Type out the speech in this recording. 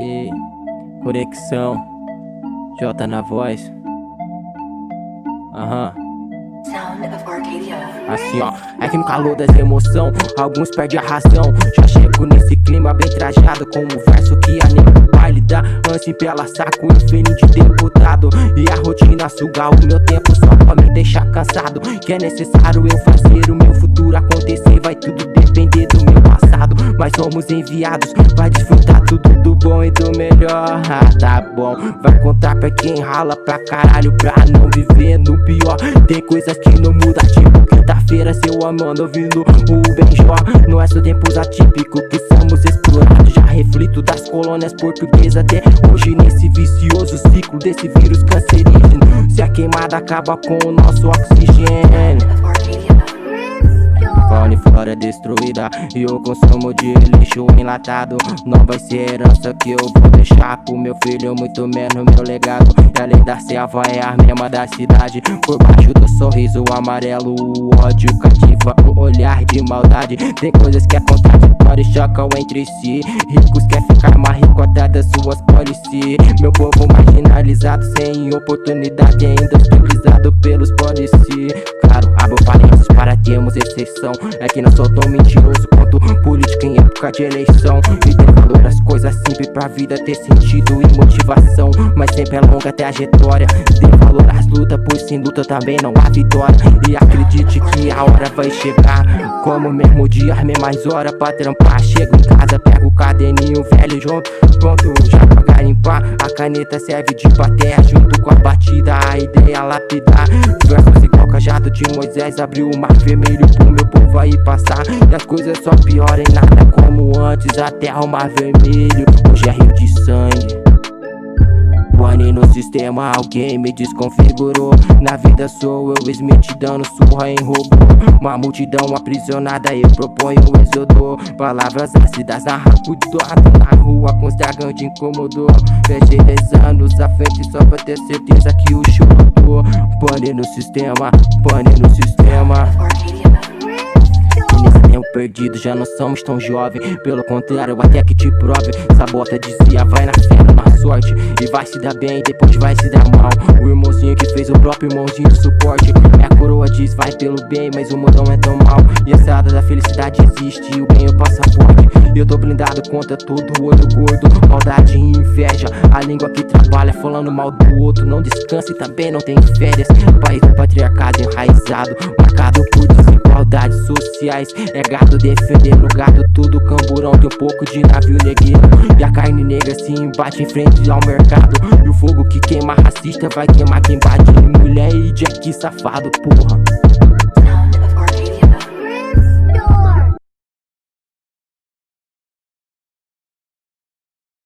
E conexão, J na voz. Assim ó, é que no calor das emoções alguns perdem a razão. Já chego nesse clima bem trajado, com um verso que anima o baile da ânsia pela saco infeliz de deputado. E a rotina suga o meu tempo só pra me deixar cansado. Que é necessário eu fazer o meu futuro acontecer. Vai tudo depender do meu passado, mas somos enviados pra desfrutar tudo do bom e do melhor. Ah, tá bom, vai contar pra quem rala pra caralho pra não viver no pior. Tem coisas que não mudam, tipo quinta-feira seu amando ouvindo o Benjó. Não é só tempos atípicos que somos explorados. Já reflito das colônias portuguesas até hoje nesse vicioso ciclo desse vírus cancerígeno. Se a queimada acaba com o nosso oxigênio, fauna e flora destruída e o consumo de lixo enlatado não vai ser herança que eu vou deixar pro meu filho, muito menos meu legado. E além da selva é a mesma da cidade. Por baixo do sorriso amarelo o ódio cativa um olhar de maldade. Tem coisas que é contraditório e chocam entre si. Ricos quer ficar mais rico até das suas policies. Meu povo marginalizado, sem oportunidade, ainda hostilizado pelos policies. Claro, abro parênteses para termos exceção. É que não sou tão mentiroso quanto político em época de eleição. E tem valor as coisas simples pra vida ter sentido e motivação, mas sempre é longa trajetória. Dê valor às lutas, pois sem luta também não há vitória. E acredite que a hora vai chegar, como mesmo dia, as mesmas horas pra trampar. Chego em casa, pego o caderninho velho junto, pronto já pra garimpar. A caneta serve de bateria junto com a batida, a ideia lapidar. Versos igual cajado de Moisés, abriu o mar vermelho pro meu povo aí passar. E as coisas só piorem, nada como antes, até o mar vermelho hoje é rio de sangue. Pane no sistema, alguém me desconfigurou. Na vida sou eu, Smith dando surra em robô. Uma multidão aprisionada, eu proponho o êxodo. Palavras ácidas na racudoada, na rua com estragante incomodou. Fechei 10 anos à frente só pra ter certeza que o show mudou. Pane no sistema, pane no sistema. Nesse tempo perdido já não somos tão jovens. Pelo contrário, até que te prove. Sabota dizia, vai na fé, na sorte, e vai se dar bem, depois vai se dar mal. O irmãozinho que fez o próprio irmãozinho de suporte. Minha coroa diz, vai pelo bem, mas o mundo não é tão mal. E a estrada da felicidade existe, e o bem é o passaporte. E eu tô blindado contra todo olho gordo, maldade e inveja. A língua que trabalha falando mal do outro não descansa e também não tem férias. País do patriarcado enraizado, marcado por desigualdades sociais. É gado defendendo gado, tudo camburão. Tem um pouco de navio negueiro, e a carne negra se embate em frente ao mercado. E o fogo que queima racista vai queimar quem bate em mulher e Jack safado, porra.